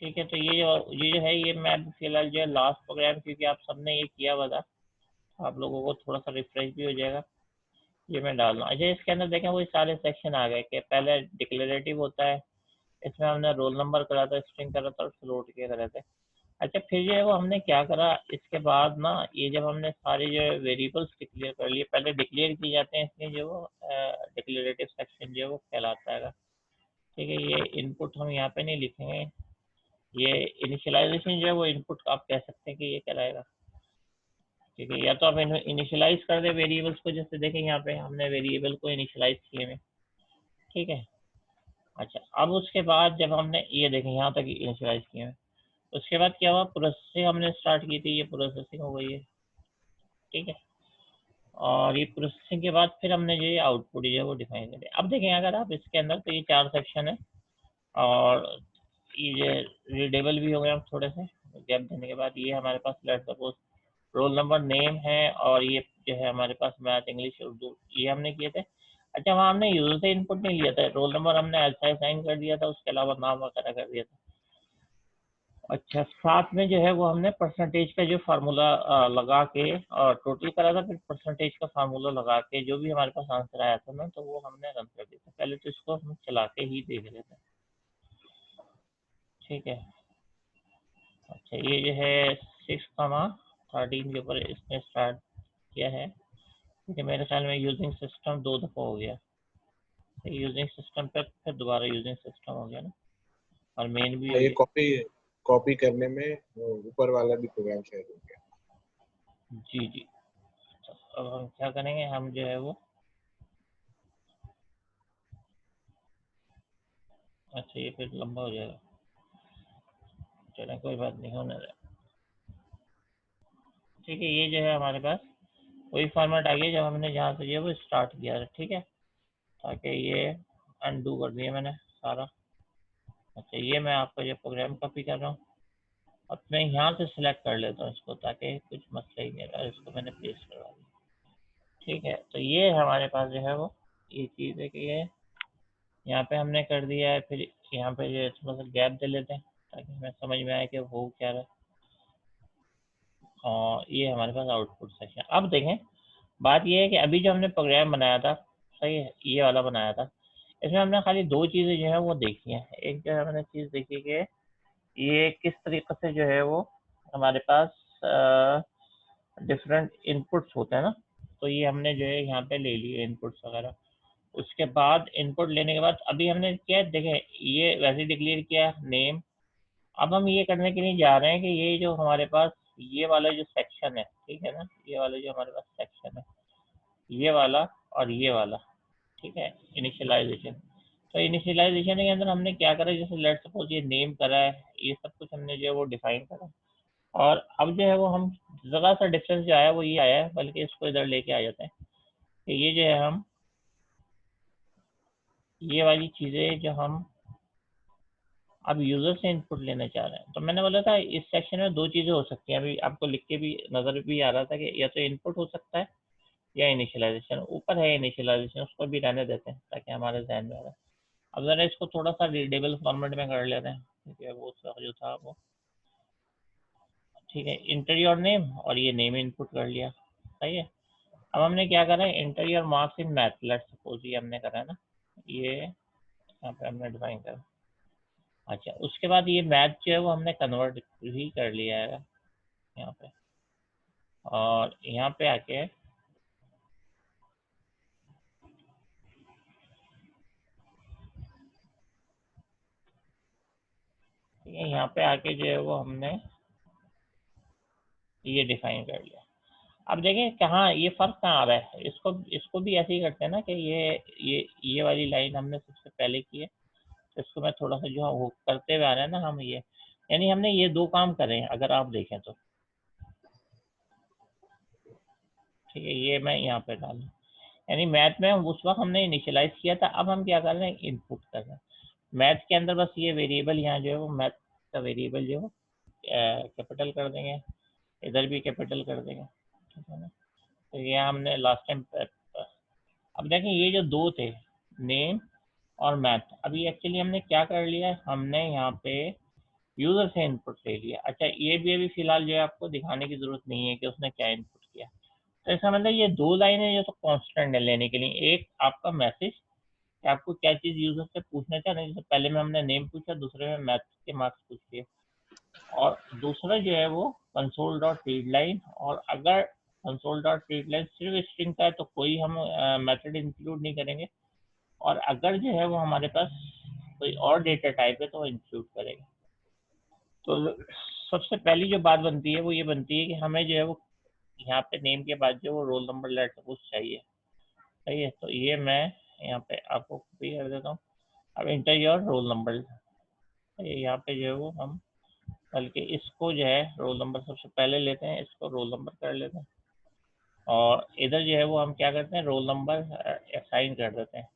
ठीक है, तो ये जो है ये मैं फिलहाल जो है लास्ट प्रोग्राम, क्योंकि आप सबने ये किया हुआ था, आप लोगों को थोड़ा सा रिफ्रेश भी हो जाएगा, ये मैं डाल रहा हूँ। अच्छा, इसके अंदर देखें वही सारे सेक्शन आ गए कि पहले डिक्लेरेटिव होता है, इसमें हमने रोल नंबर करा था, स्ट्रिंग करा था और फ्लोट के करे थे। अच्छा, फिर जो है वो हमने क्या करा, इसके बाद ना ये जब हमने सारे जो है वेरिएबल्स डिक्लेयर कर लिए, पहले डिक्लेयर किए जाते हैं, इसलिए जो वो डिक्लेरेटिव सेक्शन जो है वो कहलाता है। ठीक है, ये इनपुट हम यहाँ पे नहीं लिखेंगे, ये इनिशियलाइजेशन जो है वो इनपुट आप कह सकते हैं कि ये कहलाएगा। ठीक है, या तो आप इनिशियलाइज कर दे वेरिएबल्स को, जैसे देखें यहाँ पे हमने वेरिएबल को इनिशियलाइज किए में। ठीक है, अच्छा, अब उसके बाद जब हमने ये देखें यहाँ तक इनिशियलाइज किए हैं, उसके बाद क्या हुआ, प्रोसेसिंग हमने स्टार्ट की थी, ये प्रोसेसिंग हो गई है। ठीक है, और ये प्रोसेसिंग के बाद फिर हमने जो ये आउटपुट जो है वो डिफाइन कर दिया। अब देखें अगर आप इसके अंदर, तो ये 4 सेक्शन है, और ये रीडेबल भी हो गए हम थोड़े से गैप देने के बाद। ये हमारे पास let suppose roll number name है, और ये जो है हमारे पास मैथ इंग्लिश उर्दू ये हमने किए थे। अच्छा, वहाँ हमने यूजर से इनपुट नहीं लिया था, रोल नंबर हमने ऐसा साइन कर दिया था, उसके अलावा नाम वगैरह कर दिया था। अच्छा, साथ में जो है वो हमने परसेंटेज का जो फार्मूला लगा के और टोटल करा था, फिर परसेंटेज का फार्मूला लगा के जो भी हमारे पास आंसर आया था ना, तो वो हमने रन कर दिया था। पहले तो इसको हम चला के ही देख रहे थे। ठीक है, अच्छा, ये जो है 6,13 के ऊपर इसने स्टार्ट किया है। ठीक है, मेरे ख्याल में यूजिंग सिस्टम 2 दफ़ा हो गया, यूजिंग सिस्टम पे फिर दोबारा यूजिंग सिस्टम हो गया ना, और मेन भी हो ये गया। कॉपी कॉपी करने में ऊपर वाला भी प्रोग्राम शायद हो गया। जी जी, तो अब हम क्या करेंगे, हम जो है वो, अच्छा ये फिर लंबा हो जाएगा, चलें कोई बात नहीं, होने रहा। ठीक है, ये जो है हमारे पास वही फॉर्मेट आ गया जब हमने जहाँ से जो है वो स्टार्ट किया था। ठीक है, ताकि ये अनडू कर दिया मैंने सारा। अच्छा, ये मैं आपका जो प्रोग्राम कॉपी कर रहा हूँ, अब मैं यहाँ से सिलेक्ट कर लेता हूँ इसको, ताकि कुछ मसला ही नहीं रहा, इसको मैंने पेस्ट करवा दिया। ठीक है, तो ये हमारे पास जो है वो ये चीज़ है कि ये यहाँ पे हमने कर दिया है। फिर यहाँ पे जो है थोड़ा सा गैप दे लेते हैं, ताकि हमें समझ में आए कि वो क्या रहा है। और ये हमारे पास आउटपुट सेक्शन। अब देखें, बात ये है कि अभी जो हमने प्रोग्राम बनाया था, सही है, ये वाला बनाया था, इसमें हमने खाली 2 चीज़ें जो है वो देखी हैं। एक जो है मैंने चीज़ देखी कि ये किस तरीके से जो है वो हमारे पास डिफरेंट इनपुट्स होते हैं ना, तो ये हमने जो है यहाँ पे ले लिए इनपुट्स वगैरह। उसके बाद इनपुट लेने के बाद अभी हमने क्या देखें, ये वैसे डिक्लेयर किया नेम। अब हम ये करने के लिए जा रहे हैं कि ये जो हमारे पास ये वाला जो सेक्शन है, ठीक है ना, ये वाला जो हमारे पास सेक्शन है, ये वाला और ये वाला, ठीक है, इनिशियलाइजेशन। तो इनिशियलाइजेशन के अंदर हमने क्या करा, जैसे लेट सपोज ये नेम करा है, ये सब कुछ हमने जो है वो डिफाइन करा। और अब जो है वो हम ज़रा सा डिफरेंस जो आया वो ये आया है, बल्कि इसको इधर लेके आ जाते हैं कि ये जो है हम ये वाली चीज़ें जो हम अब यूज़र से इनपुट लेना चाह रहे हैं, तो मैंने बोला था इस सेक्शन में 2 चीज़ें हो सकती हैं। अभी आपको लिख के भी नज़र भी आ रहा था कि या तो इनपुट हो सकता है या इनिशियलाइजेशन। ऊपर है इनिशियलाइजेशन, उसको भी रहने देते हैं ताकि हमारे जहन में आ रहा है। अब ज़रा इसको थोड़ा सा रीडेबल फॉर्मेट में कर लेते हैं, ठीक है, वो जो था वो। ठीक है, इंटर योर नेम, और ये नेम इनपुट कर लिया, सही है। अब हमने क्या करा है, inter your marks in math, let suppose ये हमने करा है ना, ये यहाँ पे हमने डिफाइन करा। अच्छा, उसके बाद ये मैथ जो है वो हमने कन्वर्ट ही कर लिया है यहाँ पे, और यहाँ पे आके ठीक है, यहाँ पे आके जो है वो हमने ये डिफाइन कर लिया। अब देखें कहाँ ये फ़र्क कहाँ आ रहा है, इसको इसको भी ऐसे ही करते हैं ना कि ये वाली लाइन हमने सबसे पहले की है, तो इसको मैं थोड़ा सा जो है वो करते हुए आ रहे हैं ना हम, ये यानी हमने ये 2 काम करे हैं अगर आप देखें तो। ठीक है, ये मैं यहाँ पे डालूँ, यानी मैथ में उस वक्त हमने इनिशियलाइज किया था, अब हम क्या कर रहे हैं, इनपुट कर रहे हैं मैथ के अंदर। बस ये वेरिएबल यहाँ जो है वो मैथ का वेरिएबल जो है कैपिटल कर देंगे, इधर भी कैपिटल कर देंगे, ठीक है ना। तो ये हमने लास्ट टाइम, अब देखें ये जो 2 थे, नेम और मैथ, अभी एक्चुअली हमने क्या कर लिया है, हमने यहाँ पे यूजर से इनपुट ले लिया। अच्छा, ये भी अभी फिलहाल जो है आपको दिखाने की जरूरत नहीं है कि उसने क्या इनपुट किया। तो इसका मतलब ये दो लाइनें जो तो कांस्टेंट है लेने के लिए, एक आपका मैसेज कि आपको क्या चीज़ यूजर से पूछना चाह रहे हैं, जैसे पहले में हमने नेम पूछा, दूसरे में मैथ के मार्क्स पूछ लिए, और दूसरा जो है वो कंसोल डॉट रीड लाइन। और अगर कंसोल डॉट रीड लाइन सिर्फ स्ट्रिंग का है तो कोई हम मेथड इंक्लूड नहीं करेंगे, और अगर जो है वो हमारे पास कोई और डेटा टाइप है तो वो इंक्लूड करेंगे। तो सबसे पहली जो बात बनती है वो ये बनती है कि हमें जो है वो यहाँ पे नेम के बाद जो वो रोल नंबर लेट सपोज चाहिए। सही है, तो ये मैं यहाँ पे आपको कॉपी कर देता हूँ। अब इंटर योर रोल नंबर, यहाँ पे जो है वो हम बल्कि इसको जो है रोल नंबर सबसे पहले लेते हैं, इसको रोल नंबर कर लेते हैं, और इधर जो है वो हम क्या करते हैं, रोल नंबर असाइन कर देते हैं।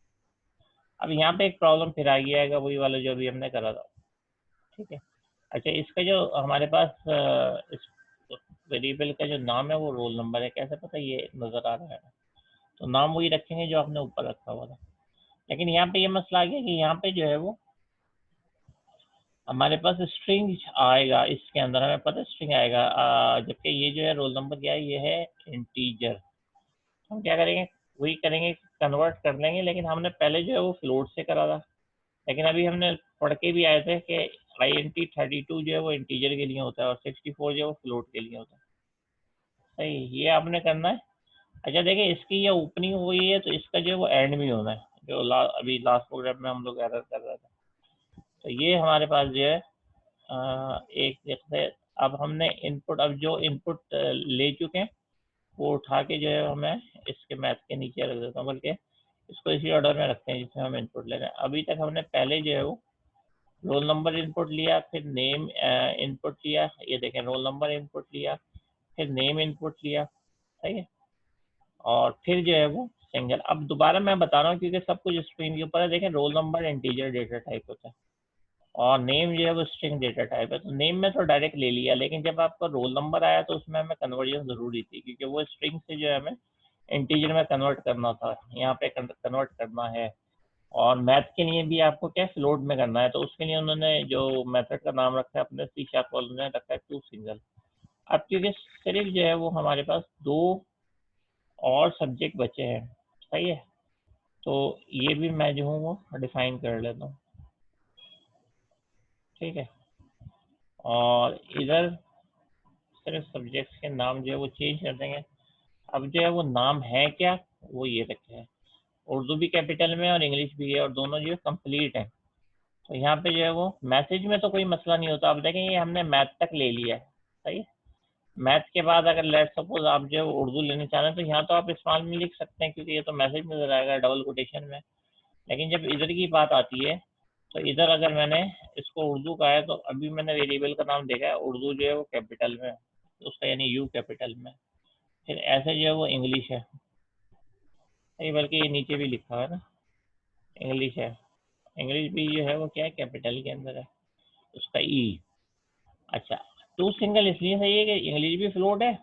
अब यहाँ पे एक प्रॉब्लम फिर आ गया है, वही वाला जो अभी हमने करा था। ठीक है, अच्छा, इसका जो हमारे पास इस वेरिएबल का जो नाम है वो रोल नंबर है, कैसे पता ये नज़र आ रहा है, तो नाम वही रखेंगे जो आपने ऊपर रखा हुआ था। लेकिन यहाँ पे ये मसला आ गया कि यहाँ पे जो है वो हमारे पास स्ट्रिंग आएगा, इसके अंदर हमें पता स्ट्रिंग आएगा, जबकि ये जो है रोल नंबर क्या है, ये है इंटीजर। हम क्या करेंगे, वही करेंगे, कन्वर्ट कर लेंगे, लेकिन हमने पहले जो है वो फ्लोट से करा था। लेकिन अभी हमने पढ़ के भी आए थे कि INT32 जो है वो इंटीजर के लिए होता है और 64 जो है वो फ्लोट के लिए होता है। सही, ये आपने करना है। अच्छा देखिए, इसकी ये ओपनिंग हुई है तो इसका जो है वो एंड भी होना है, जो अभी लास्ट प्रोग्राम में हम लोग एरर कर रहे थे। तो ये हमारे पास जो है एक देखते, अब हमने इनपुट, अब जो इनपुट ले चुके हैं वो उठा के जो है मैं इसके मैथ के नीचे रख देता हूँ, बल्कि इसको इसी ऑर्डर में रखते हैं जिसमें हम इनपुट ले रहे हैं। अभी तक हमने पहले जो है वो रोल नंबर इनपुट लिया, फिर नेम इनपुट लिया, ये देखें रोल नंबर इनपुट लिया, फिर नेम इनपुट लिया, सही है, और फिर जो है वो सिंगल। अब दोबारा मैं बता रहा हूँ क्योंकि सब कुछ स्क्रीन के ऊपर है। देखें, roll number integer data type होता है और नेम जो है वो स्ट्रिंग डेटा टाइप है। तो नेम में तो डायरेक्ट ले लिया, लेकिन जब आपका रोल नंबर आया तो उसमें हमें कन्वर्जन ज़रूरी थी, क्योंकि वो स्ट्रिंग से जो है हमें इंटीजर में कन्वर्ट करना था, यहाँ पे कन्वर्ट करना है। और मैथ के लिए भी आपको क्या फ्लोट में करना है, तो उसके लिए उन्होंने जो मेथड का नाम रखा है अपने C# वालों ने रखा है टू सिंगल। अब क्योंकि सिर्फ जो है वो हमारे पास दो और सब्जेक्ट बचे हैं, सही है, तो ये भी मैं जो हूँ वो डिफाइन कर लेता हूँ। ठीक है, और इधर सिर्फ सब्जेक्ट्स के नाम जो है वो चेंज कर देंगे। अब जो है वो नाम है क्या, वो ये रखे हैं, उर्दू भी कैपिटल में और इंग्लिश भी है, और दोनों जो है कंप्लीट है। तो यहाँ पे जो है वो मैसेज में तो कोई मसला नहीं होता। अब देखें, ये हमने मैथ तक ले लिया है, सही है। मैथ के बाद अगर लेट सपोज आप जो है उर्दू लेना चाह रहे हैं तो यहाँ तो आप स्मॉल में लिख सकते हैं, क्योंकि ये तो मैसेज नजर आएगा डबल कोटेशन में। लेकिन जब इधर की बात आती है तो इधर अगर मैंने इसको उर्दू का है, तो अभी मैंने वेरिएबल का नाम देखा है, उर्दू जो है वो कैपिटल में है, तो उसका यानी U कैपिटल में। फिर ऐसे जो है वो इंग्लिश है, नहीं बल्कि ये नीचे भी लिखा है ना, इंग्लिश है, इंग्लिश भी जो है वो क्या है, कैपिटल के अंदर है, उसका E। अच्छा, टू सिंगल इसलिए सही है कि इंग्लिश भी फ्लोट है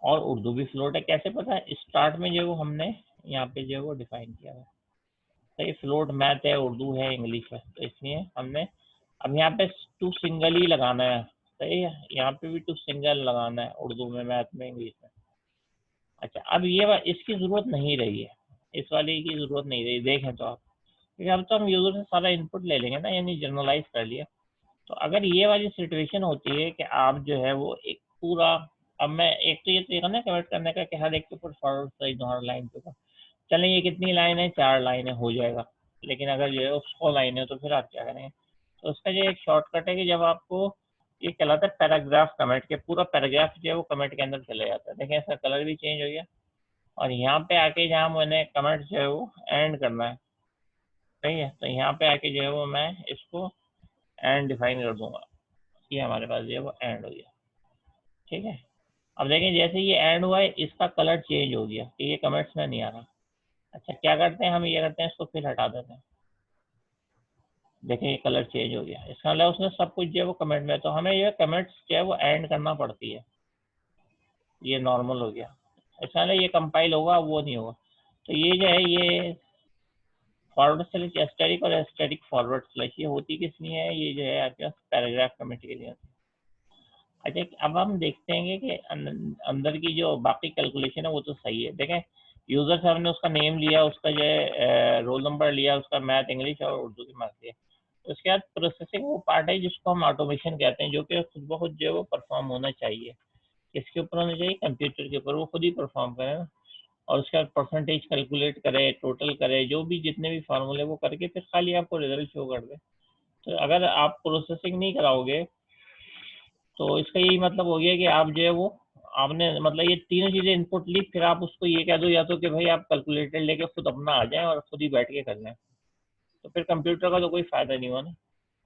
और उर्दू भी फ्लोट है। कैसे पता है, स्टार्ट में जो वो हमने यहाँ पे जो है वो डिफाइन किया है, सही, फ्लोट मैथ है, उर्दू है, इंग्लिश है, तो इसलिए हमने अब यहाँ पे टू सिंगल ही लगाना है, सही है, यहाँ पे भी टू सिंगल लगाना है, उर्दू में, मैथ में, इंग्लिश में। अच्छा, अब ये इसकी ज़रूरत नहीं रही है, इस वाले की ज़रूरत नहीं रही, देखें तो आप, क्योंकि अब तो हम यूज़र से सारा इनपुट ले लेंगे ना, यानी जनरलाइज कर लिया। तो अगर ये वाली सिचुएशन होती है कि आप जो है वो एक पूरा, अब मैं एक तो ये तरीका ना कन्वर्ट करने का कि हर एक के ऊपर फॉरवर्ड स्लैश हर लाइन के ऊपर, चलें ये कितनी लाइन है, 4 लाइनें हो जाएगा। लेकिन अगर जो है 100 लाइन है तो फिर आप क्या करेंगे, तो उसका जो एक शॉर्टकट है कि जब आपको ये कहलाता है पैराग्राफ कमेंट, के पूरा पैराग्राफ जो है वो कमेंट के अंदर चले जाता है। देखिए इसका कलर भी चेंज हो गया, और यहाँ पे आके जहाँ मैंने कमेंट जो है वो एंड करना है, सही है, तो यहाँ पे आके जो है वो मैं इसको एंड डिफाइन कर दूंगा, ये हमारे पास जो है वो एंड हो गया। ठीक है, अब देखें जैसे ये एंड हुआ है इसका कलर चेंज हो गया कि ये कमेंट्स में नहीं आ रहा। अच्छा, क्या करते हैं हम, ये करते हैं इसको फिर हटा देते हैं, देखें ये कलर चेंज हो गया, इसका मतलब उसने सब कुछ जो है वो कमेंट में, तो हमें ये कमेंट्स जो है वो एंड करना पड़ती है, ये नॉर्मल हो गया। इसका मतलब ये कंपाइल होगा वो नहीं होगा। तो ये जो है ये फॉरवर्ड स्लैश एस्टेरिक और एस्टेरिक फॉरवर्ड स्लैश ये होती किस लिए है? ये जो है आपके पास पैराग्राफ कमेंट के लिए होती है। अच्छा, अब हम देखते हैं कि अंदर की जो बाकी कैलकुलेशन है वो तो सही है। देखें, यूजर से हमने उसका नेम लिया, उसका जो है रोल नंबर लिया, उसका मैथ, इंग्लिश और उर्दू की मार्क्स लिया। उसके बाद प्रोसेसिंग वो पार्ट है जिसको हम ऑटोमेशन कहते हैं, जो कि खुद ब खुद जो है वो परफॉर्म होना चाहिए। किसके ऊपर होना चाहिए? कंप्यूटर के ऊपर, वो खुद ही परफॉर्म करे ना। और उसके बाद परसेंटेज कैलकुलेट करे, टोटल करे, जो भी जितने भी फार्मूले वो करके फिर खाली आपको रिजल्ट शो कर दे। तो अगर आप प्रोसेसिंग नहीं कराओगे तो इसका यही मतलब हो गया कि आप जो है वो आपने मतलब ये तीनों चीज़ें इनपुट ली, फिर आप उसको ये कह दो या तो कि भाई आप कैलकुलेटर लेके खुद अपना आ जाएं और खुद ही बैठ के कर लें, तो फिर कंप्यूटर का तो कोई फ़ायदा नहीं हुआ ना।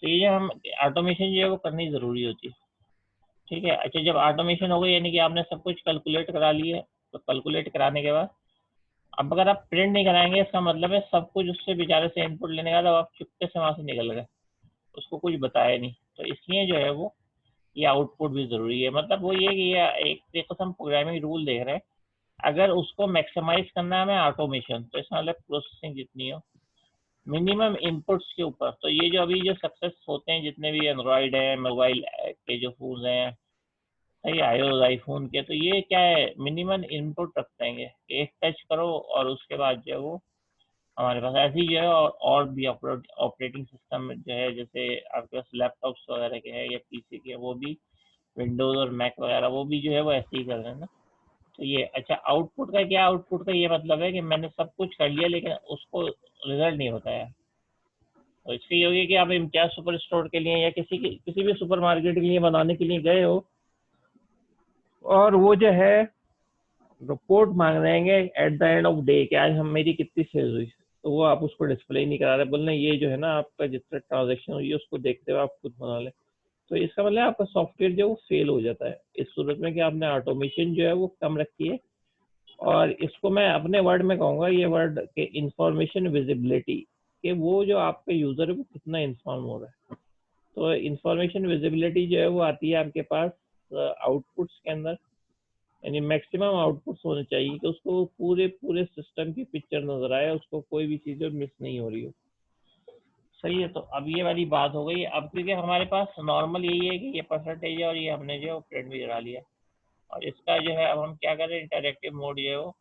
तो ये जो हम ऑटोमेशन जो है वो करनी ज़रूरी होती है। ठीक है। अच्छा, जब ऑटोमेशन हो गई यानी कि आपने सब कुछ कैलकुलेट करा लिया, तो कैलकुलेट कराने के बाद अब अगर आप प्रिंट नहीं कराएंगे, इसका मतलब है सब कुछ उससे बेचारे से इनपुट लेने का, तो आप चुपके से वहाँ से निकल गए, उसको कुछ बताया नहीं। तो इसलिए जो है वो ये आउटपुट भी ज़रूरी है। मतलब वो ये कि ये एक तरीके से हम प्रोग्रामिंग रूल देख रहे हैं, अगर उसको मैक्सिमाइज करना है हमें ऑटोमेशन, तो इसका मतलब प्रोसेसिंग जितनी हो मिनिमम इनपुट्स के ऊपर। तो ये जो अभी जो सक्सेस होते हैं जितने भी एंड्रॉयड है, मोबाइल के जो फोन हैं, सही आईओएस आईफोन के, तो ये क्या है, मिनिमम इनपुट रखते हैं। एक टच करो और उसके बाद जो है वो हमारे पास ऐसी जो है, और भी ऑपरेटिंग सिस्टम जो है, जैसे आपके पास लैपटॉप्स वगैरह के हैं या पीसी के, वो भी विंडोज और मैक वगैरह वो भी जो है वो ऐसे ही कर रहे हैं ना। तो ये अच्छा, आउटपुट का क्या? आउटपुट का ये मतलब है कि मैंने सब कुछ कर लिया लेकिन उसको रिजल्ट नहीं बताया। तो इसके ये होगी कि आप इम्तियाज सुपर स्टोर के लिए या किसी भी सुपर मार्केट के लिए बनाने के लिए गए हो, और वो जो है रिपोर्ट मांग रहे हैं at the end of day कि आज हम मेरी कितनी सेल्स हुई, तो वो आप उसको डिस्प्ले नहीं करा रहे, बोल रहे ये जो है ना आपका जितना ट्रांजेक्शन हुई है उसको देखते हुए आप खुद बना लें। तो इसका मतलब आपका सॉफ्टवेयर जो है वो फेल हो जाता है इस सूरत में कि आपने ऑटोमेशन जो है वो कम रखी है। और इसको मैं अपने वर्ड में कहूँगा, ये वर्ड के इंफॉर्मेशन विजिबिलिटी, कि वो जो आपका यूजर है वो कितना इन्फॉर्म हो रहा है। तो इंफॉर्मेशन विजिबिलिटी जो है वो आती है आपके पास आउटपुट्स के अंदर, यानी मैक्सिमम आउटपुट्स होने चाहिए कि उसको पूरे पूरे सिस्टम की पिक्चर नजर आए, उसको कोई भी चीज़ मिस नहीं हो रही हो। सही है। तो अब ये वाली बात हो गई। अब क्योंकि हमारे पास नॉर्मल यही है कि ये परसेंटेज है और ये हमने जो प्रिंट भी करा लिया, और इसका जो है अब हम क्या करें, इंटरेक्टिव मोड जो है वो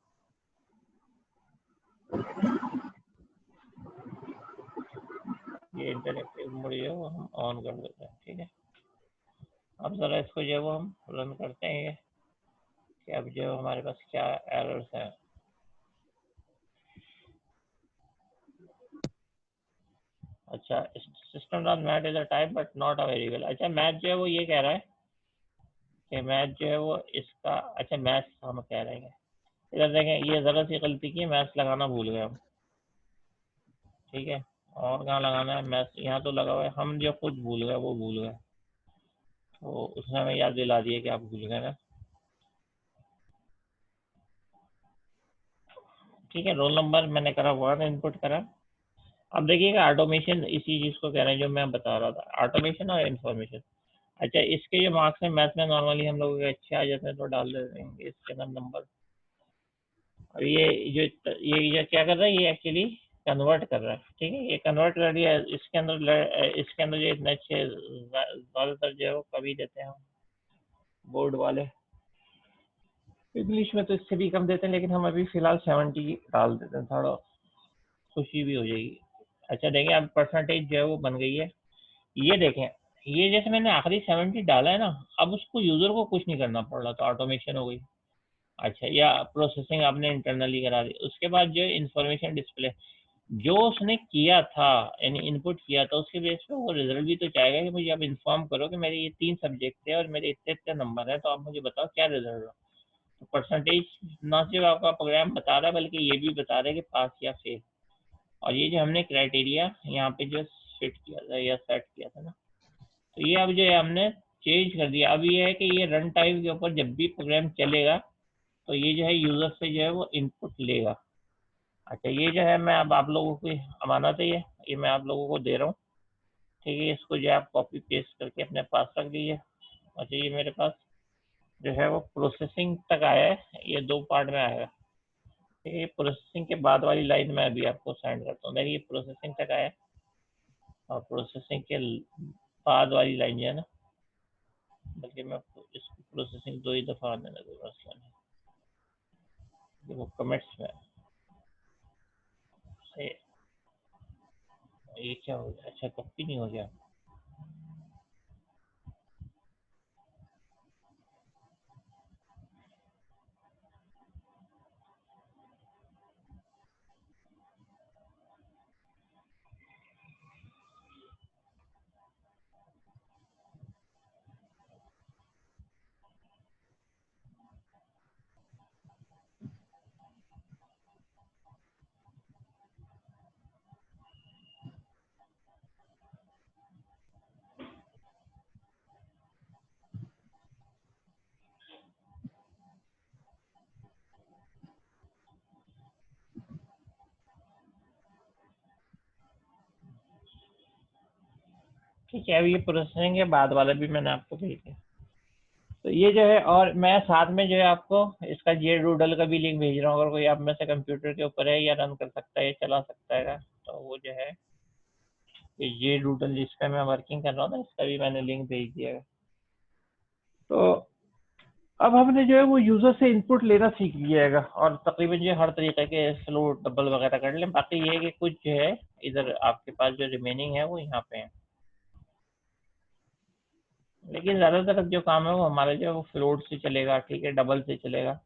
ये इंटरेक्टिव मोड जो है वो हम ऑन कर देते हैं। ठीक है। अब ज़रा इसको जो है वो हम रन करते हैं कि अब जो हमारे पास क्या एरर्स हैं। अच्छा, system dot math is a type but not a variable. अच्छा, मैथ जो है वो ये कह रहा है कि मैथ जो है वो इसका, अच्छा मैथ्स हम कह रहे हैं, इधर देखें ये ज़रा सी गलती की, मैथ्स लगाना भूल गए हम। ठीक है। और कहाँ लगाना है मैथ्स? यहाँ तो लगा हुआ है, हम जो खुद भूल गए वो भूल गए, तो उसने हमें याद दिला दिया कि आप भूल गए ना। ठीक है। रोल नंबर मैंने करा, वर्ड इनपुट करा। अब देखिएगा ऑटोमेशन इसी चीज़ को कह रहे हैं जो मैं बता रहा था, ऑटोमेशन और इन्फॉर्मेशन। अच्छा, इसके जो मार्क्स हैं मैथ में नॉर्मली हम लोगों के अच्छे आ जाते हैं तो डाल देते हैं इसके अंदर नंबर। और ये क्या कर रहा है, ये एक्चुअली कन्वर्ट कर रहा है। ठीक है, ये कन्वर्ट कर दिया इसके अंदर जो इतने अच्छे ज़्यादातर जो है वो कभी देते हैं हम बोर्ड वाले, इंग्लिश में तो इससे भी कम देते हैं, लेकिन हम अभी फिलहाल 70 डाल देते हैं, थोड़ा खुशी भी हो जाएगी। अच्छा देखिए, अब परसेंटेज जो है वो बन गई है। ये देखें, ये जैसे मैंने आखिरी 70 डाला है ना, अब उसको यूजर को कुछ नहीं करना पड़ रहा, तो ऑटोमेशन हो गई। अच्छा, या प्रोसेसिंग आपने इंटरनली करा दी। उसके बाद जो इंफॉर्मेशन डिस्प्ले जो उसने किया था, यानी इनपुट किया था, उसके बेस पे वो रिजल्ट भी तो चाहेगा कि मुझे अब इन्फॉर्म करो कि मेरे ये 3 सब्जेक्ट थे और मेरे इतने इतने नंबर है, तो आप मुझे बताओ क्या रिजल्ट रहा। तो परसेंटेज ना सिर्फ आपका प्रोग्राम बता रहा है बल्कि ये भी बता रहा है कि पास या फेल। और ये जो हमने क्राइटेरिया यहाँ पे जो सेट किया था या सेट किया था ना, तो ये अब जो है हमने चेंज कर दिया। अब ये है कि ये रन टाइम के ऊपर जब भी प्रोग्राम चलेगा तो ये जो है यूजर से जो है वो इनपुट लेगा। अच्छा, ये जो है मैं अब आप लोगों की अमानत है, ये मैं आप लोगों को दे रहा हूँ। ठीक है, इसको जो है आप कॉपी पेस्ट करके अपने पास रख लीजिए। अच्छा, ये मेरे पास जो है वो प्रोसेसिंग तक आया है, ये 2 पार्ट में आएगा। ये प्रोसेसिंग के बाद वाली लाइन में अभी आपको सेंड करता हूँ। देखिए ये प्रोसेसिंग तक आया और प्रोसेसिंग के बाद वाली लाइन जो है ना, बल्कि मैं इसको प्रोसेसिंग 2 ही दफ़ा आने लगूंगा इसमें। वो कमेंट्स में से ये क्या हो गया? अच्छा कॉपी नहीं हो गया। ठीक है, अभी ये प्रोसेसिंग के बाद वाला भी मैंने आपको भेज दिया। तो ये जो है, और मैं साथ में जो है आपको इसका जे डूडल का भी लिंक भेज रहा हूँ। अगर कोई आप में से कंप्यूटर के ऊपर है या रन कर सकता है या चला सकता है, तो वो जो है ये डूडल जिस पे मैं वर्किंग कर रहा हूँ ना, इसका भी मैंने लिंक भेज दिया है। तो अब हमने जो है वो यूजर से इनपुट लेना सीख लिया है और तकरीबन जो हर तरीके के फ्लोट डबल वगैरह कर लें। बाकी ये है कि कुछ जो है इधर आपके पास जो रिमेनिंग है वो यहाँ पे है, लेकिन ज़्यादातर जो काम है वो हमारा जो है वो फ्लोट से चलेगा, ठीक है, डबल से चलेगा।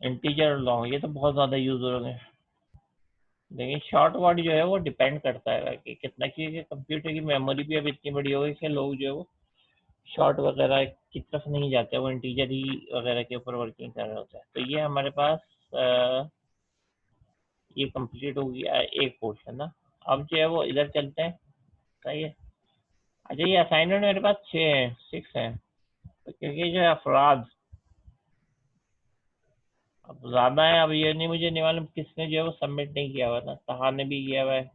इंटीजर और लॉन्ग ये तो बहुत ज़्यादा यूज हो रहे हैं, लेकिन शॉर्ट वर्ड जो है वो डिपेंड करता है कि कितना, क्योंकि कंप्यूटर की मेमोरी भी अब इतनी बड़ी हो गई कि लोग जो है वो शॉर्ट वगैरह की तरफ नहीं जाते, वो इंटीजर ही वगैरह के ऊपर वर्किंग कर रहे होते हैं। तो ये हमारे पास ये कंप्लीट हो गया एक पोर्शन ना। अब जो है वो इधर चलते हैं, सही है। अच्छा ये असाइनमेंट मेरे पास 6 है, तो क्योंकि जो है अफराद अब ज़्यादा है, अब ये नहीं, मुझे नहीं मालूम किसने जो है वो सबमिट नहीं किया हुआ था। तहा ने भी किया हुआ है,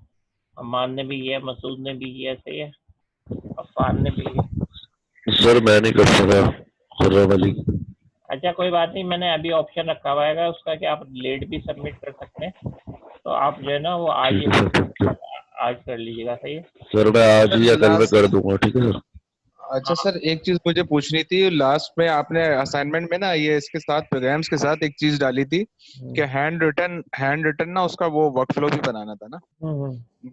अमान ने भी किया, मसूद ने भी किया, सही है, अफान ने भी किया। सर मैं नहीं कर सका, खुर्रम अली। अच्छा कोई बात नहीं, मैंने अभी ऑप्शन रखा हुआ है उसका कि आप लेट भी सबमिट कर सकते हैं, तो आप जो है ना वो आज ठीक है सर, थैंक यू आज कर लीजिएगा, सही है। सर। मैं आज सर ही या कल में लास्ट कर दूंगा, ठीक है सर। अच्छा सर, एक चीज मुझे पूछनी थी। लास्ट में आपने असाइनमेंट में ना ये इसके साथ प्रोग्राम्स के साथ एक चीज डाली थी कि हैंड रिटन ना उसका वो वर्कफ्लो भी बनाना था ना।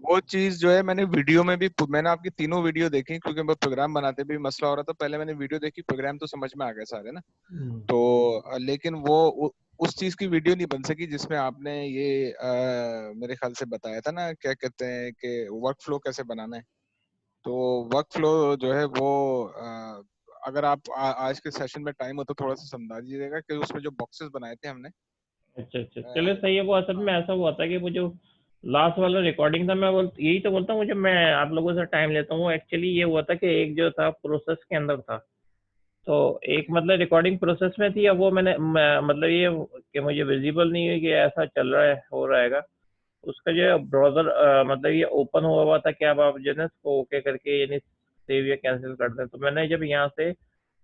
वो चीज जो है मैंने वीडियो में भी, मैंने आपकी तीनों वीडियो देखी क्योंकि मैं प्रोग्राम बनाते भी मसला हो रहा था। पहले मैंने वीडियो देखी, प्रोग्राम तो समझ में आ गए सारे ना। तो लेकिन वो उस चीज की वीडियो नहीं बन सकी जिसमें आपने ये मेरे ख्याल से बताया था ना, क्या कहते हैं कि वर्क फ्लो कैसे बनाना है। तो वर्क फ्लो जो है वो अगर आप आज के सेशन में टाइम हो तो थोड़ा सा समझा दीजिएगा कि उसमें जो बॉक्सेस बनाए थे हमने। अच्छा अच्छा, चलो सही है। वो असल में ऐसा हुआ था कि वो जो लास्ट वाला रिकॉर्डिंग था, मैं यही तो बोलता हूँ, मुझे, मैं आप लोगों से टाइम लेता हूँ। एक्चुअली ये हुआ था कि एक जो था प्रोसेस के अंदर था, तो एक मतलब रिकॉर्डिंग प्रोसेस में थी। अब वो मतलब ये कि मुझे विजिबल नहीं है कि ऐसा चल रहा है, हो रहेगा। उसका जो है ब्राउजर मतलब ये ओपन हुआ हुआ था कि अब आप जो है ना इसको ओके करके यानी सेव या कैंसिल कर दें। तो मैंने जब यहाँ से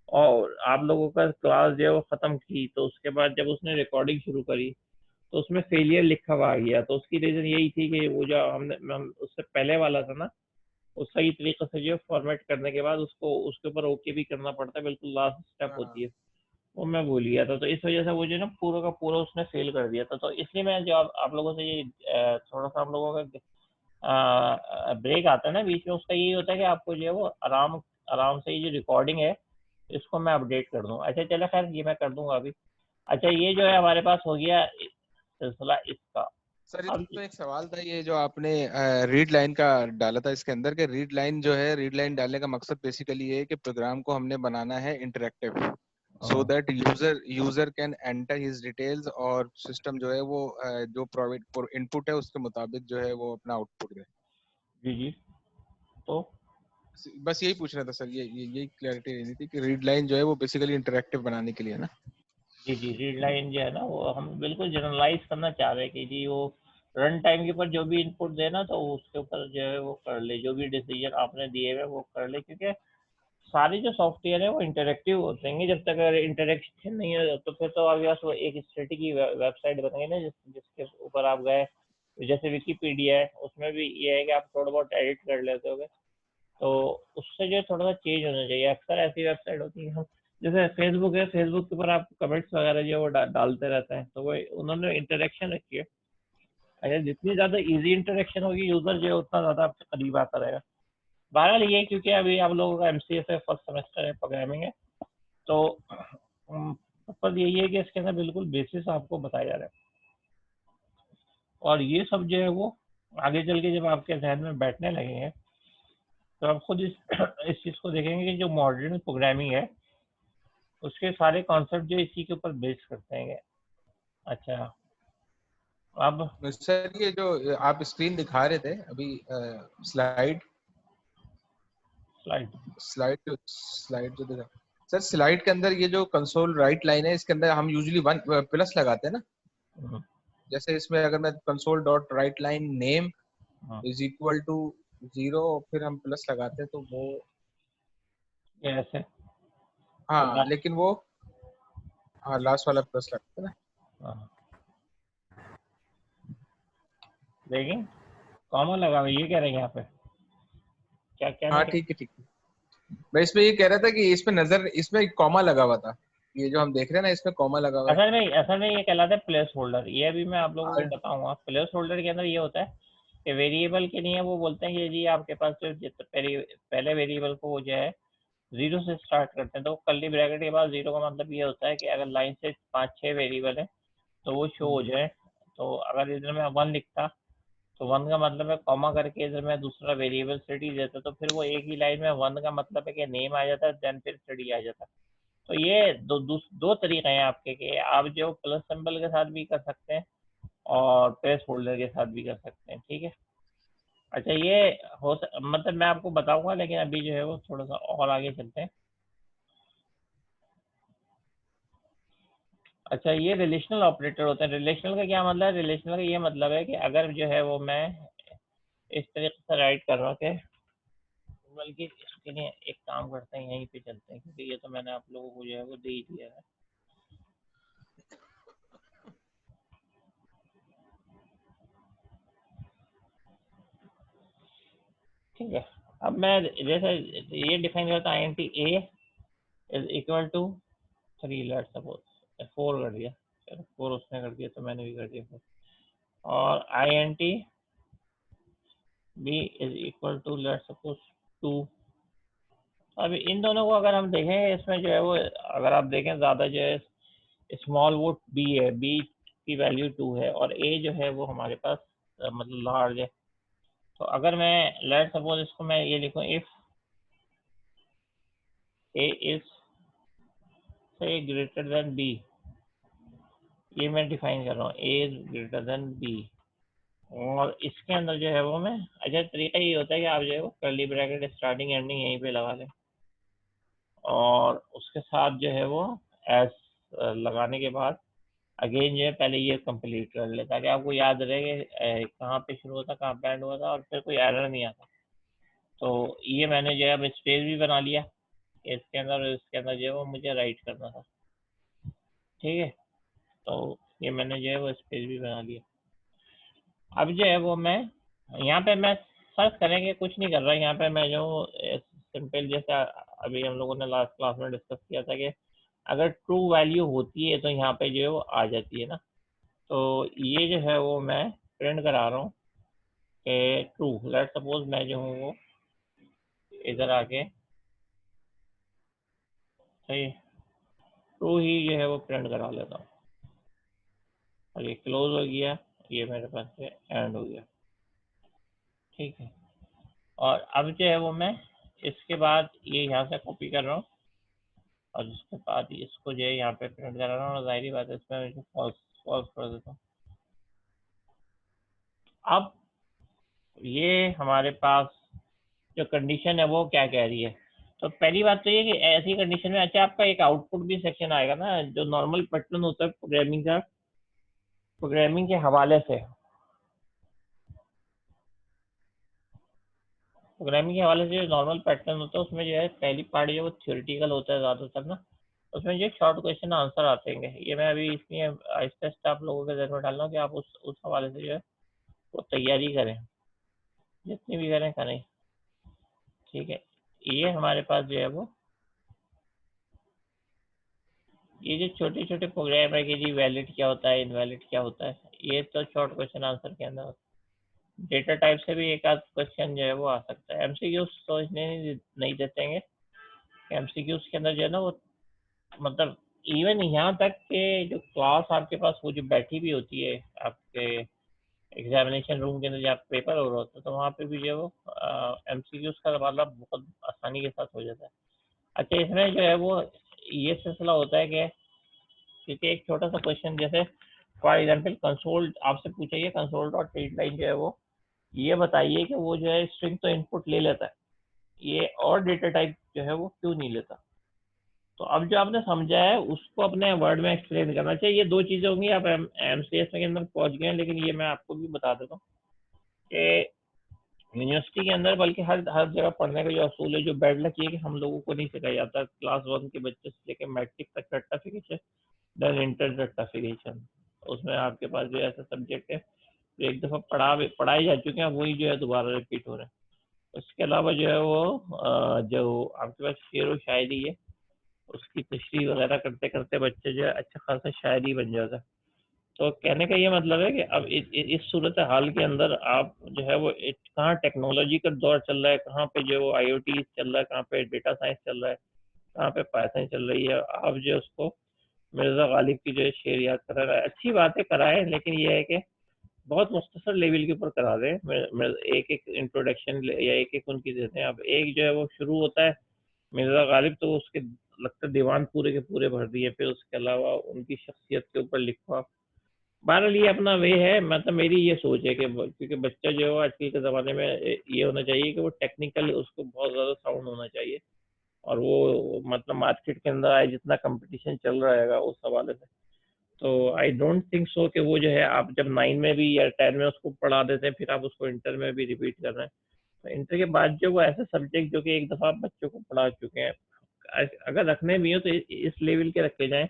और आप लोगों का क्लास जो है वो ख़त्म की, तो उसके बाद जब उसने रिकॉर्डिंग शुरू करी तो उसमें फेलियर लिखा हुआ आ गया। तो उसकी रीज़न यही थी कि वो जो हम उससे पहले वाला था ना, वो सही तरीके से जो फॉर्मेट करने के बाद उसको उसके ऊपर ओके भी करना पड़ता है, बिल्कुल लास्ट स्टेप होती है, वो मैं भूल गया था। तो इस वजह से वो जो है ना पूरा का पूरा उसने फेल कर दिया था। तो इसलिए मैं जो आप लोगों से ये थोड़ा सा हम लोगों का ब्रेक आता है ना बीच में, उसका यही होता है कि आपको जो है वो आराम आराम से ये जो रिकॉर्डिंग है इसको मैं अपडेट कर दूँ। अच्छा चलो खैर, ये मैं कर दूंगा अभी। अच्छा ये जो है हमारे पास हो गया सिलसिला इसका। सर अब इसमें एक सवाल था, ये जो आपने रीड लाइन का डाला था इसके अंदर के रीड लाइन जो है, रीड लाइन डालने का मकसद बेसिकली ये है कि प्रोग्राम को हमने बनाना है interactive, so that user can enter his details और सिस्टम जो है वो जो प्रोवाइड इनपुट है उसके मुताबिक जो है वो अपना आउटपुट दे। जी जी, तो बस यही पूछना था सर, यही क्लैरिटी लेनी थी कि रीड लाइन जो है वो बेसिकली इंटरेक्टिव बनाने के लिए ना। जी जी, रीड लाइन जो है ना वो हम बिल्कुल जनरलाइज करना चाह रहे हैं कि जी वो रन टाइम के ऊपर जो भी इनपुट देना तो उसके ऊपर जो है वो कर ले, जो भी डिसीजन आपने दिए हुए वो कर ले, क्योंकि सारे जो सॉफ्टवेयर है वो इंटरेक्टिव होते हैं। जब तक अगर इंटरेक्शन नहीं हो तो फिर तो आपके पास वो एक स्टैटिक की वेबसाइट बनेगी ना, जिसके ऊपर आप गए, जैसे विकीपीडिया है, उसमें भी ये है कि आप थोड़ा बहुत एडिट कर लेते होगे, तो उससे जो थोड़ा सा चेंज होना चाहिए। अक्सर ऐसी वेबसाइट होती है, हम जैसे फेसबुक है, फेसबुक के ऊपर आप कमेंट्स वगैरह जो वो डालते रहते हैं, तो वो उन्होंने इंटरेक्शन रखी है। अगर जितनी ज़्यादा इजी इंटरेक्शन होगी यूज़र जो है, उतना ज़्यादा आपके करीब आता रहेगा। बहरहाल ये, क्योंकि अभी आप लोगों का MCA से फर्स्ट सेमेस्टर है, प्रोग्रामिंग है, तो पर्पज यही है कि इसके अंदर बिल्कुल बेसिस आपको बताया जा रहा है, और ये सब जो है वो आगे चल के जब आपके जहन में बैठने लगेंगे तो आप खुद इस चीज़ को देखेंगे कि जो मॉडर्न प्रोग्रामिंग है उसके सारे कॉन्सेप्ट जो इसी के ऊपर बेस करते हैं। अच्छा, अब सर ये जो आप स्क्रीन दिखा रहे थे अभी, स्लाइड स्लाइड स्लाइड जो दिखा सर, स्लाइड के अंदर ये जो कंसोल राइट लाइन है, इसके अंदर हम यूजुअली 1+ लगाते हैं ना। जैसे इसमें अगर मैं console dot write line name is equal to 0 फिर हम प्लस लगाते हैं तो वो ऐसे, हाँ, लेकिन वो हाँ लास्ट वाला प्लस लगता है ना। देखिए कॉमा लगा हुआ, ये कह रहे हैं यहाँ पे क्या क्या हाँ ठीक है, ठीक है। मैं इसमें ये कह रहा था कि इसमें कॉमा लगा हुआ था, ये जो हम देख रहे हैं ना, इसमें कॉमा लगा हुआ है। ऐसा नहीं, ये कहलाता है प्लेस होल्डर। ये अभी मैं आप लोगों को हाँ, बताऊंगा। प्लेस होल्डर के अंदर ये होता है कि वेरिएबल के लिए वो बोलते हैं कि जी आपके पास जो पहले वेरिएबल को वो जो है 0 से स्टार्ट करते हैं, तो कर्ली ब्रैकेट के बाद 0 का मतलब ये होता है कि अगर लाइन से 5-6 वेरिएबल है तो वो शो हो जाए। तो अगर इधर मैं 1 लिखता तो 1 का मतलब है कॉमा करके इधर मैं दूसरा वेरिएबल सिटी देता, तो फिर वो एक ही लाइन में 1 का मतलब है कि नेम आ जाता है, देन फिर सिटी आ जाता है। तो ये दो तरीके हैं आपके, कि आप जो प्लस सिंबल के साथ भी कर सकते हैं और प्लेस होल्डर के साथ भी कर सकते हैं, ठीक है। अच्छा, ये मतलब मैं आपको बताऊंगा, लेकिन अभी जो है वो थोड़ा सा और आगे चलते हैं। अच्छा, ये रिलेशनल ऑपरेटर होते हैं। रिलेशनल का क्या मतलब है? रिलेशनल का ये मतलब है कि अगर जो है वो मैं इस तरीके से राइट कर रहा हूँ कि, बल्कि इसके लिए एक काम करते हैं, यहीं पे चलते हैं, क्योंकि ये तो मैंने आप लोगों को जो है वो दे ही दिया है। ठीक है, अब मैं जैसे ये डिफाइन करता हूँ, INT A is equal to 3, let suppose 4 कर दिया, चलो 4 उसने कर दिया तो मैंने भी कर दिया 4, और INT B is equal to let suppose 2। अब इन दोनों को अगर हम देखें, इसमें जो है वो अगर आप देखें ज़्यादा जो है स्मॉल वो B है, B की वैल्यू 2 है, और A जो है वो हमारे पास मतलब लार्ज है। तो अगर मैं लेट सपोज इसको मैं ये लिखूँ, इफ A इज से ग्रेटर देन B, ये मैं डिफाइन कर रहा हूँ, A is greater than B, और इसके अंदर जो है वो मैं, अच्छा तरीका ये होता है कि आप जो है वो कर्ली ब्रैकेट स्टार्टिंग एंडिंग यहीं पे लगा लें, और उसके साथ जो है वो एस लगाने के बाद अगेन जो है पहले ये कंप्लीट कर ले, ताकि आपको याद रहे कि कहाँ पे शुरू होता, कहाँ पे एंड हुआ था, और फिर कोई एरर नहीं आता। तो ये मैंने जो है अब स्पेस भी बना लिया इसके अंदर, और इसके अंदर जो है वो मुझे राइट करना था, ठीक है। तो ये मैंने जो है वो स्पेस भी बना लिया। अब जो है वो मैं यहाँ पे मैं सर्च करेंगे, कुछ नहीं कर रहा यहाँ पे मैं जो सिंपल, जैसा अभी हम लोगों ने लास्ट क्लास में डिस्कस किया था कि अगर ट्रू वैल्यू होती है तो यहाँ पे जो है वो आ जाती है ना। तो ये जो है वो मैं प्रिंट करा रहा हूँ कि ट्रू, लेट सपोज मैं जो हूँ वो इधर आके सही ट्रू ही जो है वो प्रिंट करा लेता हूँ, और ये क्लोज हो गया, ये मेरे पास से एंड हो गया, ठीक है। और अब जो है वो मैं इसके बाद ये यहाँ से कॉपी कर रहा हूँ, और उसके बाद इसको जो है यहाँ पे प्रिंट कर रहा हूँ, और जाहिर बात है इसमें मैं फॉल्स फॉल्स कर देता हूँ। अब ये हमारे पास जो कंडीशन है वो क्या कह रही है? तो पहली बात तो ये कि ऐसी कंडीशन में, अच्छा आपका एक आउटपुट भी सेक्शन आएगा ना, जो नॉर्मल पैटर्न होता है प्रोग्रामिंग का, प्रोग्रामिंग के हवाले से प्रोग्रामिंग के हवाले से जो नॉर्मल पैटर्न होता है उसमें जो है पहली पार्ट जो है वो थ्योरेटिकल होता है ज़्यादातर ना, उसमें जो शॉर्ट क्वेश्चन आंसर आते हैं। ये मैं अभी इसलिए आहिस्ता आहिस्ता आप लोगों के ज़हन में डाल रहा हूँ कि आप उस हवाले से जो है वो तैयारी करें, जितनी भी करें। ठीक है, ये हमारे पास जो है वो ये जो छोटे छोटे प्रोग्राम है कि जी वैलिड क्या होता है, इनवैलिड क्या होता है, ये तो शॉर्ट क्वेश्चन आंसर के अंदर होता है। डेटा टाइप से भी एक आध क्वेश्चन जो है वो आ सकता है। एमसीक्यूज तो इसने नहीं देते हैं। एमसीक्यूज के अंदर जो है ना वो मतलब इवन यहाँ तक कि जो क्लास आपके पास वो जो बैठी भी होती है आपके एग्जामिनेशन रूम के अंदर जहाँ पेपर हो रहा होता है, तो वहाँ पे भी जो है वो एमसीक्यूज का मतलब बहुत आसानी के साथ हो जाता है। अच्छा, इसमें जो है वो ये सिलसिला होता है कि क्योंकि एक छोटा सा क्वेश्चन जैसे फॉर एग्जाम्पल कंसोल आपसे पूछा, ये कंसोल डॉट रीड लाइन जो है वो ये बताइए कि वो जो है स्ट्रिंग तो इनपुट ले लेता है, ये और डेटा टाइप जो है वो क्यों नहीं लेता। तो अब जो आपने समझा है उसको अपने वर्ड में एक्सप्लेन करना चाहिए। ये दो चीज़ें होंगी, आप एमसीएस के अंदर पहुंच गए हैं, लेकिन ये मैं आपको भी बता देता हूँ कि यूनिवर्सिटी के अंदर बल्कि हर हर जगह पढ़ने का जो असूल है, जो बैड लक ये कि हम लोगों को नहीं सिखाया जाता क्लास 1 के बच्चे से लेकर मैट्रिक तक सर्टिफिकेशन देन इंटर सर्टिफिकेशन। उसमें आपके पास जो ऐसा सब्जेक्ट है जो एक दफ़ा पढ़ाए जा चुके हैं, वही जो है दोबारा रिपीट हो रहे हैं। उसके अलावा जो है वो जो आपके पास शेर व शायरी है उसकी तशरीह वगैरह करते करते बच्चे जो है अच्छा खासा शायरी बन जाता है। तो कहने का ये मतलब है कि अब इस सूरत हाल के अंदर आप जो है वो कहाँ टेक्नोलॉजी का दौर चल रहा है, कहाँ पे जो IoT चल रहा है, कहाँ पे डेटा साइंस चल रहा है, कहाँ पे पाइथन चल रही है, आप जो उसको मिर्ज़ा गालिब की जो है शेर याद करा रहा है। अच्छी बातें कराए, लेकिन ये है कि बहुत मुख्तसर लेवल के ऊपर करा दें। एक एक इंट्रोडक्शन या एक एक उनकी देते हैं। अब एक जो है वो शुरू होता है मिर्ज़ा गालिब, तो उसके लगता है दीवान पूरे के पूरे भर दिए, फिर उसके अलावा उनकी शख्सियत के ऊपर लिखा। बहरहाल ये अपना वे है, मतलब मेरी ये सोच है कि क्योंकि बच्चा जो है आजकल के ज़माने में ये होना चाहिए कि वो टेक्निकल उसको बहुत ज़्यादा साउंड होना चाहिए, और वो मतलब मार्केट के अंदर आए जितना कंपटीशन चल रहा है उस हवाले से, तो आई डोंट थिंक सो कि वो जो है आप जब 9 में भी या 10 में उसको पढ़ा देते हैं फिर आप उसको इंटर में भी रिपीट कर रहे हैं। तो इंटर के बाद जो वो ऐसे सब्जेक्ट जो कि एक दफ़ा आप बच्चों को पढ़ा चुके हैं, अगर रखने भी हो तो इस लेवल के रखे जाएं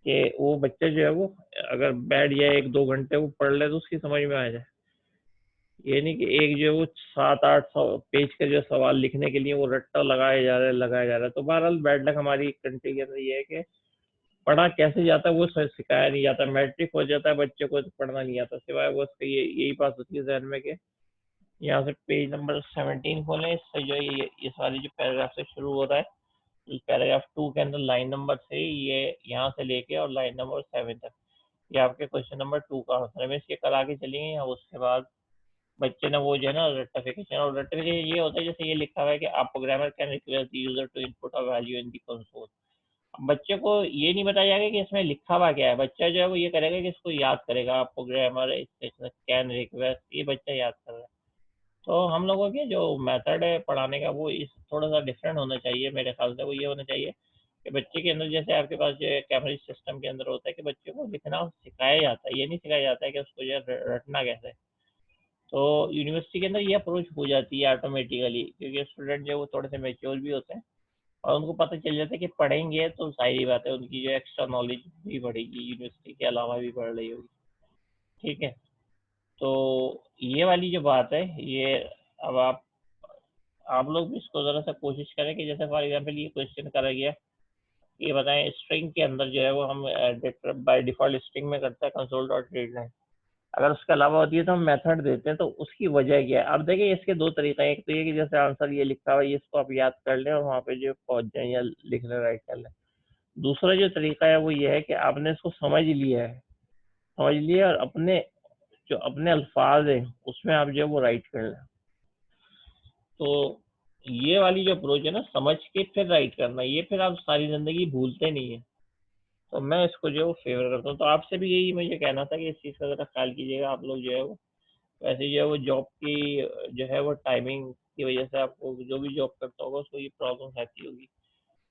कि वो बच्चा जो है वो अगर बैठ जाए 1-2 घंटे वो पढ़ ले तो उसकी समझ में आ जाए। ये नहीं कि एक जो है वो 7-8 पेज का जो सवाल लिखने के लिए वो रट्टा लगाया जा रहा है। तो बहरहाल बैड लक हमारी कंट्री के अंदर ये है कि पढ़ा कैसे जाता है वो सिखाया नहीं जाता। मैट्रिक हो जाता है बच्चे को तो पढ़ना नहीं आता, सिवाय वो उसका यही बात होती है जहन में कि यहाँ से पेज नंबर 17 खोलें, इससे जो है इस वाली जो पैराग्राफ से शुरू हो रहा है, पैराग्राफ 2 के अंदर लाइन नंबर से ये यहाँ से लेके और लाइन नंबर 7 तक ये आपके क्वेश्चन नंबर 2 का आंसर है। मैं इसके करा के चलेंगे। और उसके बाद बच्चे ने वो जो है ना रेक्टिफिकेशन, और रेक्टिफिकेशन ये होता है जैसे ये लिखा हुआ है कि आप programmer can request the user to input a value in the console. बच्चे को ये नहीं बताया जाएगा कि इसमें लिखा हुआ क्या है, बच्चा जो है वो ये करेगा कि इसको याद करेगा। आप प्रोग्रामर कैन रिक्वेस्ट, ये बच्चा याद कर रहा है। तो हम लोगों के जो मेथड है पढ़ाने का वो इस थोड़ा सा डिफरेंट होना चाहिए। मेरे ख्याल से वो ये होना चाहिए कि बच्चे के अंदर जैसे आपके पास जो कैमरेज सिस्टम के अंदर होता है कि बच्चे को लिखना सिखाया जाता है, ये नहीं सिखाया जाता है कि उसको जो है रटना कैसे है। तो यूनिवर्सिटी के अंदर ये अप्रोच हो जाती है ऑटोमेटिकली, क्योंकि स्टूडेंट जो है वो थोड़े से मेच्योर भी होते हैं और उनको पता चल जाता है कि पढ़ेंगे तो जाहिर बात है उनकी जो एक्स्ट्रा नॉलेज भी बढ़ेगी, यूनिवर्सिटी के अलावा भी बढ़ रही होगी। ठीक है, तो ये वाली जो बात है ये अब आप लोग भी इसको ज़रा सा कोशिश करें कि जैसे फॉर एग्जांपल ये क्वेश्चन करा गया, ये बताएं स्ट्रिंग के अंदर जो है वो हम बाय डिफ़ॉल्ट स्ट्रिंग में करते हैं कंसोल डॉट रीडलाइन, अगर उसके अलावा होती है तो हम मेथड देते हैं। तो उसकी वजह क्या है? अब देखिए इसके दो तरीका है। एक तो ये कि जैसे आंसर ये लिखा हुआ है इसको आप याद कर लें और वहाँ पे जो पहुँच जाएं या लिख लें, राइट कर लें। दूसरा जो तरीका है वो ये है कि आपने इसको समझ लिया और अपने जो अपने अल्फाज हैं उसमें आप जो है वो राइट कर लें। तो ये वाली जो अप्रोच है ना, समझ के फिर राइट करना, ये फिर आप सारी ज़िंदगी भूलते नहीं है। तो मैं इसको जो है वो फेवर करता हूँ। तो आपसे भी यही मुझे कहना था कि इस चीज़ का ज़रा ख्याल कीजिएगा आप लोग जो है वो। वैसे जो है वो जॉब की जो है वो टाइमिंग की वजह से आपको जो भी जॉब करता होगा उसको ये प्रॉब्लम रहती होगी,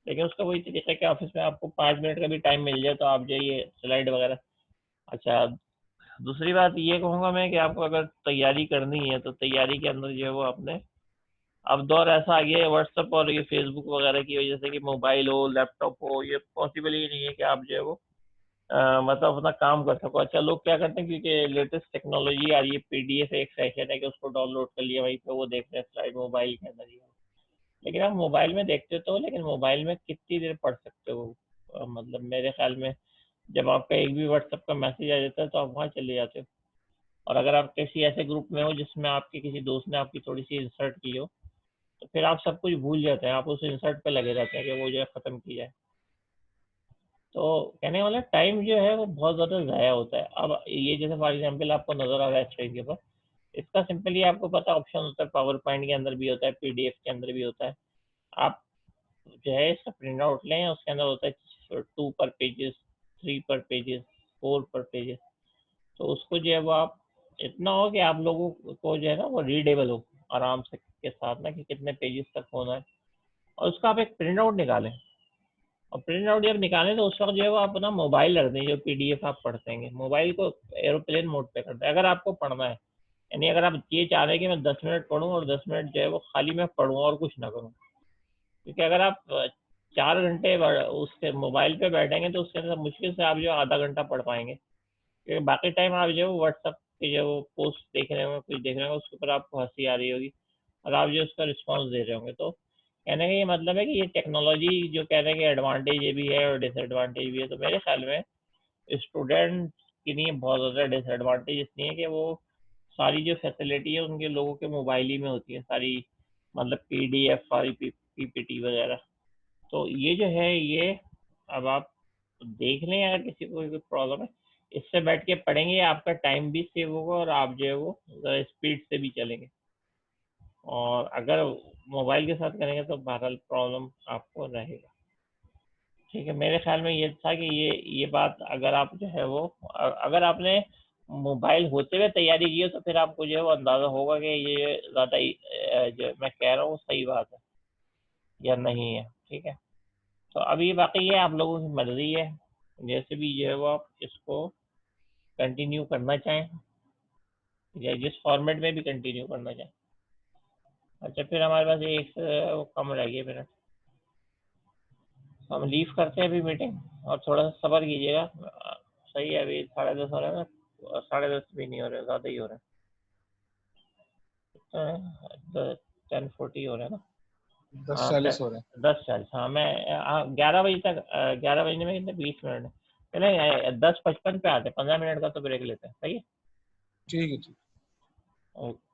लेकिन उसका वही तरीका है कि ऑफिस में आपको 5 मिनट का भी टाइम मिल जाए तो आप जो ये स्लाइड वगैरह। अच्छा, दूसरी बात ये कहूँगा मैं कि आपको अगर तैयारी करनी है तो तैयारी के अंदर जो है वो आपने अब दौर ऐसा आ गया है व्हाट्सएप और ये फेसबुक वगैरह की वजह से कि मोबाइल हो लैपटॉप हो, ये पॉसिबल ही नहीं है कि आप जो है वो मतलब अपना काम कर सको। अच्छा, लोग क्या करते हैं क्योंकि लेटेस्ट टेक्नोलॉजी आ रही है, पीडीएफ एक सेशन है कि उसको डाउनलोड कर लिया, वहीं पे वो देख रहे हैं स्लाइड मोबाइल के अंदर ही। लेकिन आप मोबाइल में देखते तो, लेकिन मोबाइल में कितनी देर पढ़ सकते हो? मतलब मेरे ख्याल में जब आपका एक भी व्हाट्सएप का मैसेज आ जाता है तो आप वहाँ चले जाते हो, और अगर आप किसी ऐसे ग्रुप में हो जिसमें आपके किसी दोस्त ने आपकी थोड़ी सी इंसर्ट की हो, तो फिर आप सब कुछ भूल जाते हैं, आप उस इंसर्ट पे लगे रहते हैं कि वो जो है ख़त्म की जाए। तो कहने वाला टाइम जो है वो बहुत ज़्यादा ज़ाया होता है। अब ये जैसे फॉर एग्जांपल आपको नज़र आ रहा है स्क्रीन के ऊपर, इसका सिंपली आपको पता ऑप्शन होता है, पावर पॉइंट के अंदर भी होता है, पीडीएफ के अंदर भी होता है। आप जो है इसका प्रिंट आउट लें, उसके अंदर होता है 2 पर पेजेस, 3 पर पेजेस, 4 पर पेजेस। तो उसको जो है वो आप इतना हो कि आप लोगों को जो है ना वो रीडेबल हो आराम से के साथ ना, कि कितने पेजेस तक होना है, और उसका आप एक प्रिंट आउट निकालें। और प्रिंट आउट जब निकालें तो उस वक्त जो है वो आप अपना मोबाइल रख दें, जो पीडीएफ आप पढ़ते हैं मोबाइल को एरोप्लेन मोड पे कर दें अगर आपको पढ़ना है। यानी अगर आप ये चाह रहे हैं कि मैं 10 मिनट पढ़ूँ और 10 मिनट जो है वो खाली मैं पढ़ूँ और कुछ ना करूँ, क्योंकि अगर आप 4 घंटे उसके मोबाइल पे बैठेंगे तो उसके अंदर मुश्किल से आप जो आधा घंटा पढ़ पाएंगे, क्योंकि बाकी टाइम आप जो है व्हाट्सअप के जो वो पोस्ट देख रहे होंगे, कुछ देख रहे होंगे, उसके ऊपर आपको हंसी आ रही होगी और आप जो उसका रिस्पॉन्स दे रहे होंगे। तो कहने का ये मतलब है कि ये टेक्नोलॉजी जो कह रहे हैं कि एडवांटेज ये भी है और डिसएडवांटेज भी है, तो मेरे ख्याल में स्टूडेंट के लिए बहुत ज़्यादा डिसएडवांटेज इसलिए है कि वो सारी जो फैसिलिटी है उनके लोगों के मोबाइल ही में होती है सारी, मतलब पीडीएफ सारी पीपीटी वगैरह। तो ये जो है ये अब आप देख लें, अगर किसी को कोई प्रॉब्लम है इससे बैठ के पढ़ेंगे, आपका टाइम भी सेव होगा और आप जो है वो स्पीड से भी चलेंगे। और अगर मोबाइल के साथ करेंगे तो बहरहाल प्रॉब्लम आपको रहेगा। ठीक है, मेरे ख्याल में ये था कि ये बात अगर आप जो है वो अगर आपने मोबाइल होते हुए तैयारी की हो तो फिर आपको जो है वो अंदाज़ा होगा कि ये ज़्यादा ही जो मैं कह रहा हूँ सही बात है या नहीं है। ठीक है, तो अब ये बाकी ये आप लोगों की मर्ज़ी है, जैसे भी जो है वो आप इसको कंटिन्यू करना चाहें या जिस फॉर्मेट में भी कंटिन्यू करना चाहें। अच्छा, फिर हमारे पास एक वो कम रह गया मिनट, हम लीव करते हैं अभी मीटिंग, और थोड़ा सा सब्र कीजिएगा। सही है, अभी 10:30 हो रहा है ना, 10:30 भी नहीं हो रहे, ज़्यादा ही हो रहे हैं, 10:40 हो रहे हैं ना। 10:40 हो रहे 10:40, हाँ मैं 11 बजे तक 11 बजने में कितने 20 मिनट है, चले 10:55 पे आते हैं, 15 मिनट का तो ब्रेक लेते हैं। सही है, ठीक है। ओके।